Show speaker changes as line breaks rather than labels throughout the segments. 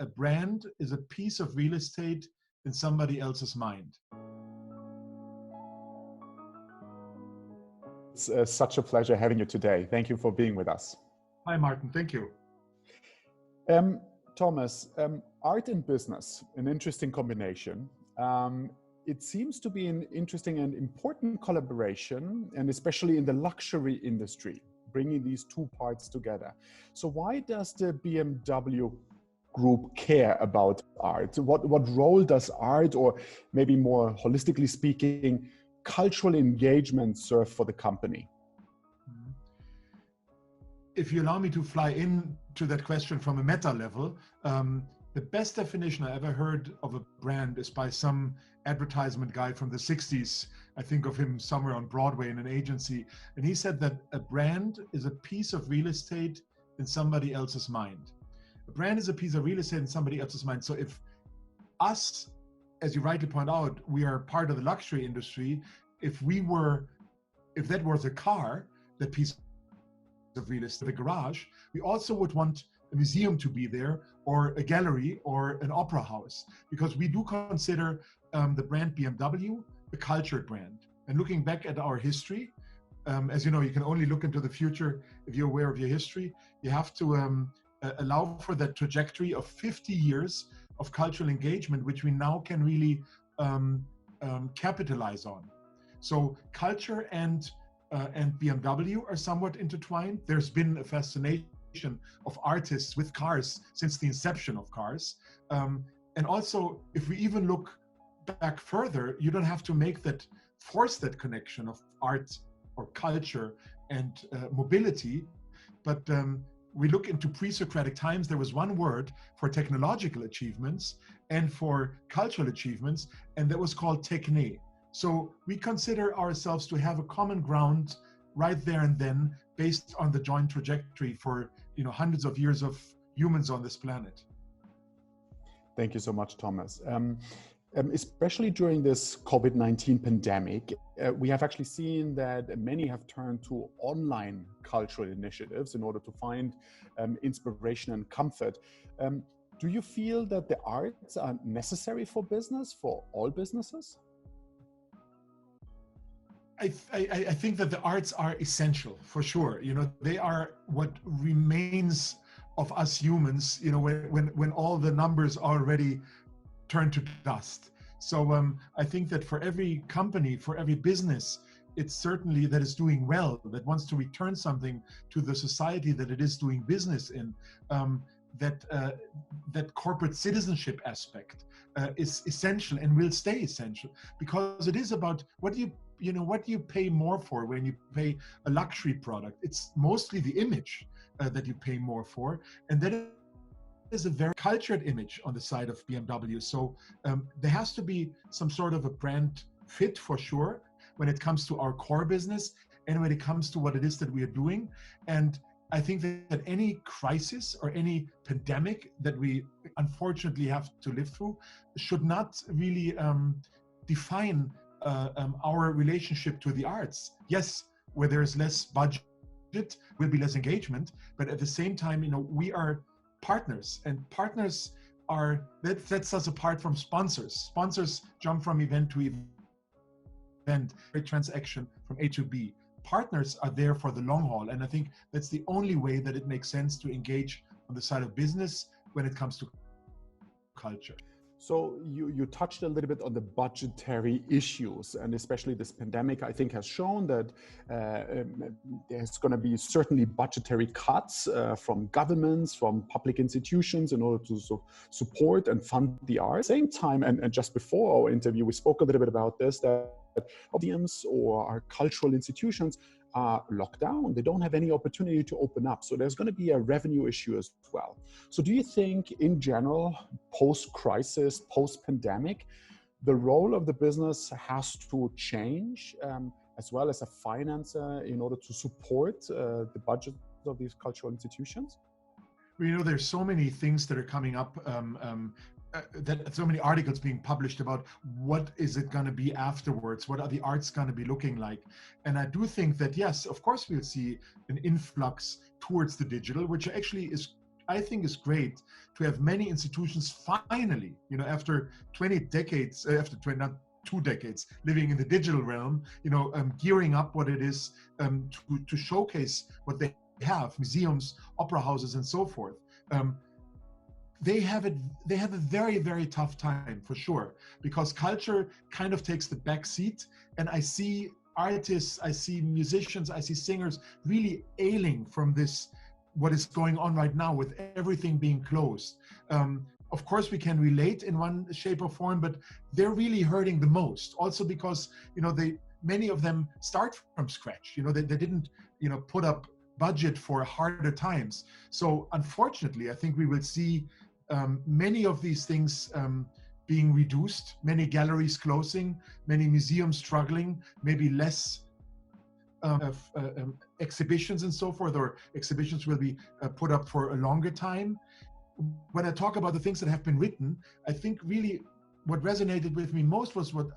a brand is a piece of real estate in somebody else's mind.
It's such a pleasure having you today. Thank you for being with us.
Hi, Martin. Thank you.
Thomas, art and business, an interesting combination. It seems to be an interesting and important collaboration, and especially in the luxury industry, bringing these two parts together. So why does the BMW Group care about art? What role does art, or maybe more holistically speaking, cultural engagement serve for the company?
If you allow me to fly in to that question from a meta level, the best definition I ever heard of a brand is by some advertisement guy from the 60s. I think of him somewhere on Broadway in an agency. And he said that a brand is a piece of real estate in somebody else's mind. A brand is a piece of real estate in somebody else's mind. So if us, as you rightly point out, we are part of the luxury industry, if that was a car, that piece of real estate, the garage, we also would want a museum to be there, or a gallery, or an opera house, because we do consider the brand BMW a cultured brand. And looking back at our history, as you know, you can only look into the future if you're aware of your history. You have to allow for that trajectory of 50 years of cultural engagement, which we now can really capitalize on. So culture and BMW are somewhat intertwined. There's been a fascination of artists with cars since the inception of cars. And also, if we even look back further, you don't have to force that connection of art or culture and mobility. But we look into pre-Socratic times, there was one word for technological achievements and for cultural achievements, and that was called techne. So we consider ourselves to have a common ground right there and then, based on the joint trajectory for hundreds of years of humans on this planet.
Thank you so much, Thomas. Especially during this COVID-19 pandemic, we have actually seen that many have turned to online cultural initiatives in order to find inspiration and comfort. Do you feel that the arts are necessary for business, for all businesses?
I think that the arts are essential, for sure. They are what remains of us humans, when all the numbers already turn to dust. So I think that for every company, for every business, it's certainly that is doing well, that wants to return something to the society that it is doing business in, that corporate citizenship aspect is essential and will stay essential, because it is about what do you pay more for when you pay a luxury product. It's mostly the image that you pay more for, and that is a very cultured image on the side of BMW. So there has to be some sort of a brand fit, for sure, when it comes to our core business and when it comes to what it is that we are doing. And I think that any crisis or any pandemic that we unfortunately have to live through should not really define our relationship to the arts. Yes, where there's less budget, will be less engagement, but at the same time, we are partners, and partners that sets us apart from sponsors. Sponsors jump from event to event, a transaction from A to B. Partners are there for the long haul, and I think that's the only way that it makes sense to engage on the side of business when it comes to culture.
So you touched a little bit on the budgetary issues, and especially this pandemic, I think, has shown that there's going to be certainly budgetary cuts from governments, from public institutions, in order to support and fund the arts. At the same time, and just before our interview, we spoke a little bit about this, that museums or our cultural institutions are locked down. They don't have any opportunity to open up. So there's going to be a revenue issue as well. So do you think, in general, post-crisis, post-pandemic, the role of the business has to change as well as a financer in order to support the budget of these cultural institutions?
Well, there's so many things that are coming up, that so many articles being published about what is it going to be afterwards, what are the arts going to be looking like. And I do think that, yes, of course, we'll see an influx towards the digital, which actually is I think is great to have many institutions finally, after 20 decades, not 2 decades living in the digital realm, gearing up what it is to showcase what they have, museums, opera houses, and so forth. They have a very, very tough time for sure, because culture kind of takes the back seat, and I see artists, I see musicians, I see singers really ailing from this, what is going on right now with everything being closed. Of course, we can relate in one shape or form, but they're really hurting the most. Also because, many of them start from scratch. They didn't, put up budget for harder times. So unfortunately, I think we will see many of these things being reduced, many galleries closing, many museums struggling, maybe less exhibitions and so forth, or exhibitions will be put up for a longer time. When I talk about the things that have been written, I think really what resonated with me most was what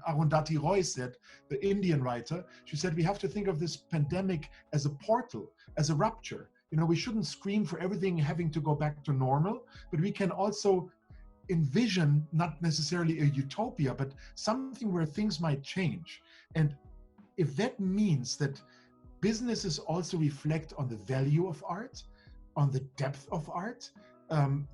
Arundhati Roy said, the Indian writer. She said, we have to think of this pandemic as a portal, as a rupture. We shouldn't scream for everything having to go back to normal, but we can also envision not necessarily a utopia, but something where things might change. And if that means that businesses also reflect on the value of art, on the depth of art,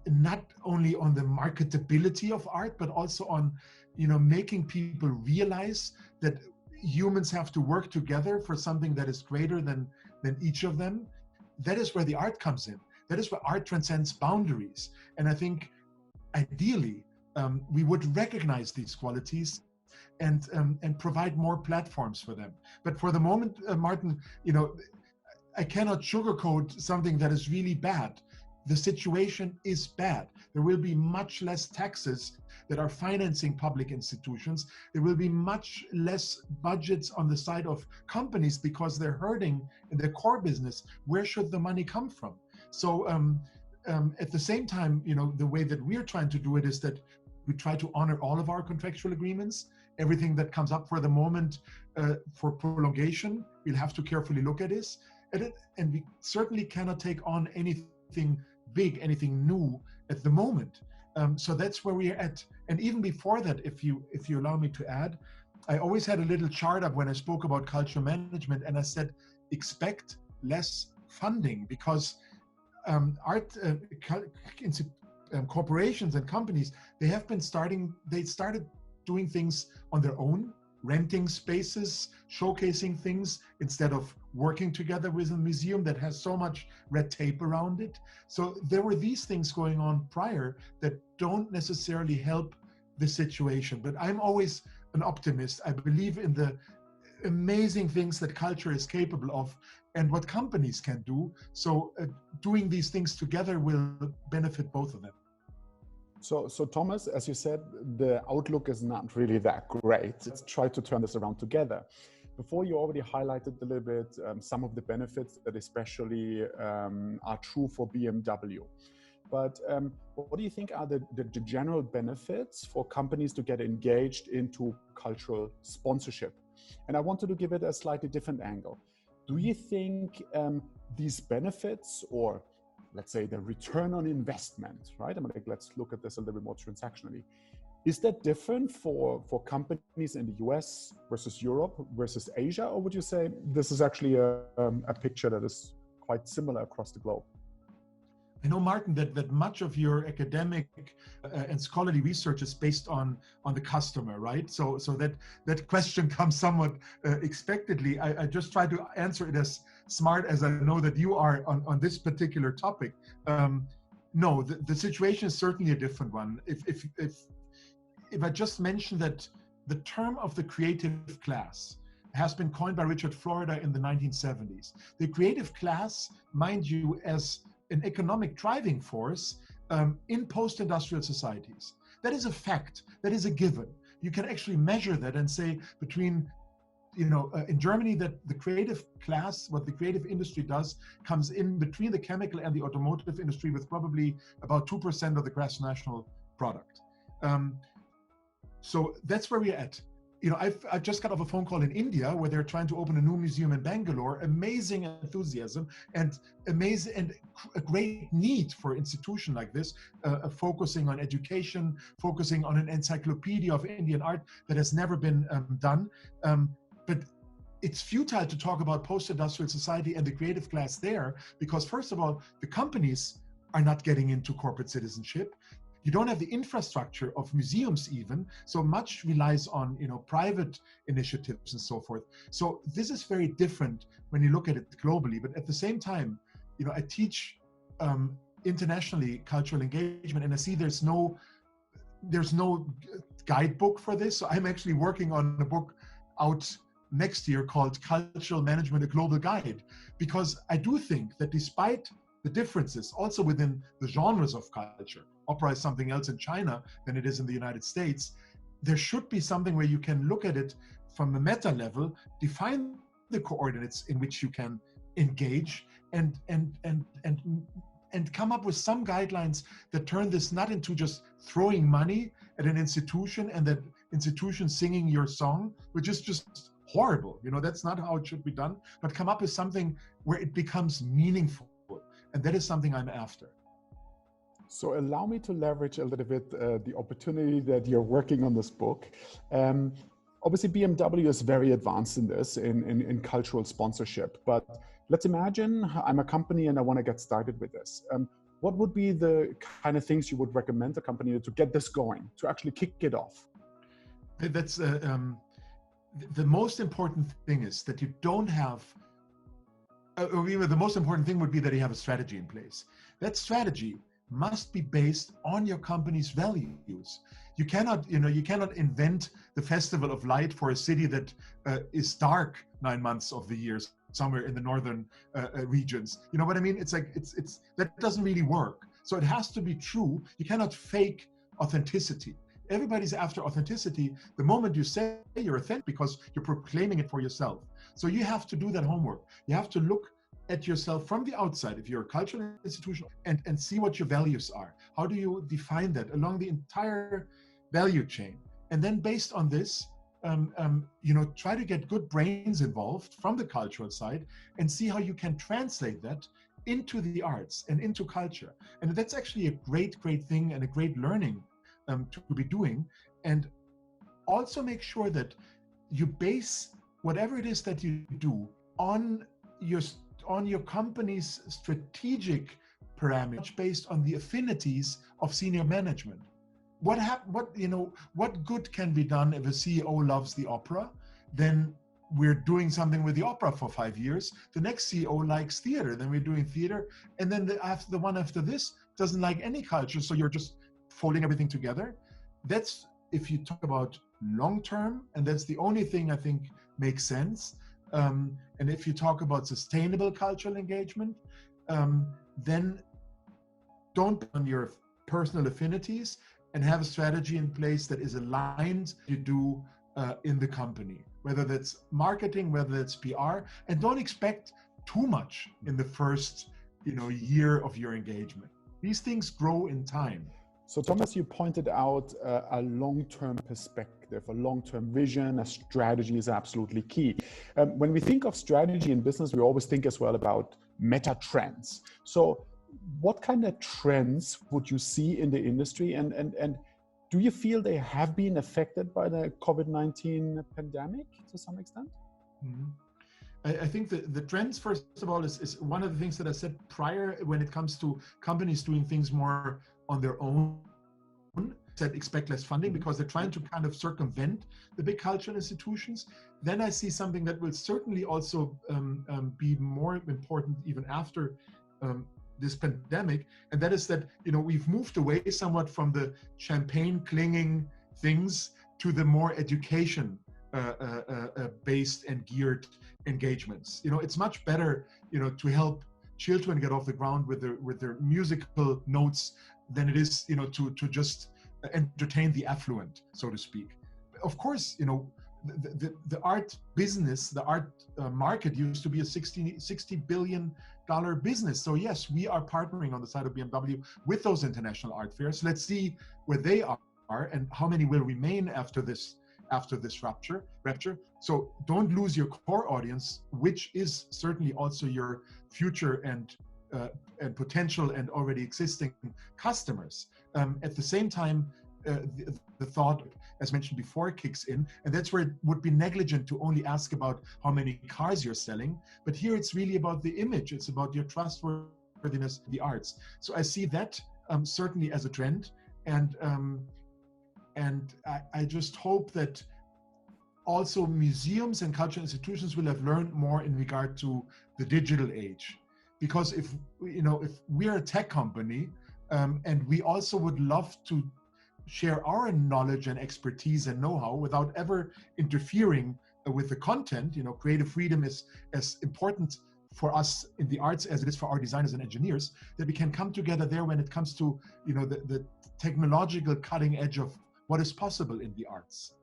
not only on the marketability of art, but also on, making people realize that humans have to work together for something that is greater than each of them. That is where the art comes in. That is where art transcends boundaries. And I think ideally, we would recognize these qualities and provide more platforms for them. But for the moment, Martin, I cannot sugarcoat something that is really bad. The situation is bad. There will be much less taxes that are financing public institutions. There will be much less budgets on the side of companies because they're hurting in their core business. Where should the money come from? So at the same time, the way that we're trying to do it is that we try to honor all of our contractual agreements. Everything that comes up for the moment for prolongation, we'll have to carefully look at this. And we certainly cannot take on anything big, anything new at the moment. So that's where we're at. And even before that, if you allow me to add, I always had a little chart up when I spoke about cultural management, and I said, expect less funding, because corporations and companies, they started doing things on their own, renting spaces, showcasing things instead of working together with a museum that has so much red tape around it. So there were these things going on prior that don't necessarily help the situation. But I'm always an optimist. I believe in the amazing things that culture is capable of and what companies can do. So doing these things together will benefit both of them.
So Thomas, as you said, the outlook is not really that great. Let's try to turn this around together. Before, you already highlighted a little bit some of the benefits that especially are true for BMW. But what do you think are the general benefits for companies to get engaged into cultural sponsorship? And I wanted to give it a slightly different angle. Do you think these benefits, or let's say the return on investment, right? Let's look at this a little bit more transactionally. Is that different for companies in the US versus Europe versus Asia? Or would you say this is actually a picture that is quite similar across the globe?
I know, Martin, that much of your academic and scholarly research is based on the customer, right? So that question comes somewhat expectedly. I just try to answer it as smart as I know that you are on this particular topic. No, the situation is certainly a different one. If I just mention that the term of the creative class has been coined by Richard Florida in the 1970s. The creative class, mind you, as an economic driving force in post-industrial societies. That is a fact. That is a given. You can actually measure that and say between, in Germany, that the creative class, what the creative industry does, comes in between the chemical and the automotive industry with probably about 2% of the gross national product. So that's where we're at. I've just got off a phone call in India where they're trying to open a new museum in Bangalore. Amazing enthusiasm and amazing and a great need for an institution like this, focusing on education, focusing on an encyclopedia of Indian art that has never been done. But it's futile to talk about post-industrial society and the creative class there, because first of all, the companies are not getting into corporate citizenship. You don't have the infrastructure of museums even, so much relies on private initiatives and so forth. So this is very different when you look at it globally. But at the same time, I teach internationally cultural engagement, and I see there's no guidebook for this. So I'm actually working on a book out next year called Cultural Management: A Global Guide, because I do think that despite the differences also within the genres of culture, opera is something else in China than it is in the United States, there should be something where you can look at it from a meta level, define the coordinates in which you can engage, and come up with some guidelines that turn this not into just throwing money at an institution and that institution singing your song, which is just horrible. That's not how it should be done, but come up with something where it becomes meaningful. And that is something I'm after.
So allow me to leverage a little bit the opportunity that you're working on this book. Obviously, BMW is very advanced in this, in cultural sponsorship. But let's imagine I'm a company and I want to get started with this. What would be the kind of things you would recommend a company to get this going, to actually kick it off?
That's the most important thing is that you don't have the most important thing would be that you have a strategy in place. That strategy must be based on your company's values. You cannot invent the Festival of Light for a city that is dark 9 months of the year somewhere in the northern regions. You know what I mean? It's like it's that doesn't really work. So it has to be true. You cannot fake authenticity. Everybody's after authenticity the moment you say you're authentic, because you're proclaiming it for yourself. So you have to do that homework. You have to look at yourself from the outside, if you're a cultural institution, and see what your values are. How do you define that along the entire value chain? And then based on this, try to get good brains involved from the cultural side and see how you can translate that into the arts and into culture. And that's actually a great thing and a great learning to be doing. And also make sure that you base whatever it is that you do on your company's strategic parameters based on the affinities of senior management. What good can be done if a CEO loves the opera? Then we're doing something with the opera for 5 years. The next CEO likes theater, then we're doing theater, and then the one after this doesn't like any culture, so you're just folding everything together. That's if you talk about long term, and that's the only thing I think makes sense. And if you talk about sustainable cultural engagement, then don't on your personal affinities and have a strategy in place that is aligned to do in the company, whether that's marketing, whether that's PR, and don't expect too much in the first year of your engagement. These things grow in time.
So Thomas, you pointed out a long-term perspective, a long-term vision, a strategy is absolutely key. When we think of strategy in business, we always think as well about meta trends. So what kind of trends would you see in the industry, and do you feel they have been affected by the COVID-19 pandemic to some extent?
Mm-hmm. I think the trends, first of all, is one of the things that I said prior when it comes to companies doing things more on their own, that expect less funding because they're trying to kind of circumvent the big cultural institutions. Then I see something that will certainly also be more important even after this pandemic, and that is that we've moved away somewhat from the champagne clinging things to the more education based and geared engagements. It's much better to help children get off the ground with their musical notes than it is to just entertain the affluent, so to speak. Of course, the art business, the art market used to be a $60 billion business. So yes, we are partnering on the side of BMW with those international art fairs. Let's see where they are and how many will remain after after this rapture. So don't lose your core audience, which is certainly also your future and potential and already existing customers. At the same time, the thought, as mentioned before, kicks in, and that's where it would be negligent to only ask about how many cars you're selling. But here it's really about the image. It's about your trustworthiness in the arts. So I see that certainly as a trend, and I just hope that also museums and cultural institutions will have learned more in regard to the digital age. Because if we're a tech company, and we also would love to share our knowledge and expertise and know-how without ever interfering with the content, creative freedom is as important for us in the arts as it is for our designers and engineers, that we can come together there when it comes to the technological cutting edge of what is possible in the arts.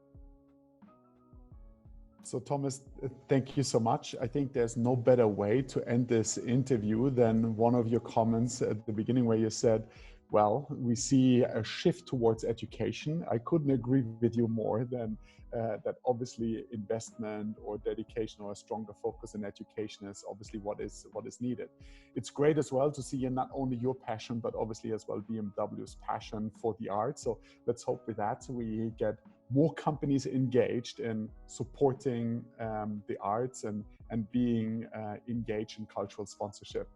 So Thomas, thank you so much. I think there's no better way to end this interview than one of your comments at the beginning where you said, well, we see a shift towards education. I couldn't agree with you more than that. Obviously investment or dedication or a stronger focus in education is obviously what is needed. It's great as well to see not only your passion, but obviously as well BMW's passion for the arts. So let's hope with that we get more companies engaged in supporting the arts and being engaged in cultural sponsorship.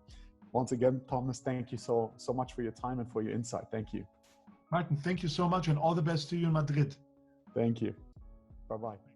Once again, Thomas, thank you so much for your time and for your insight. Thank you.
Martin, thank you so much, and all the best to you in Madrid.
Thank you. Bye-bye.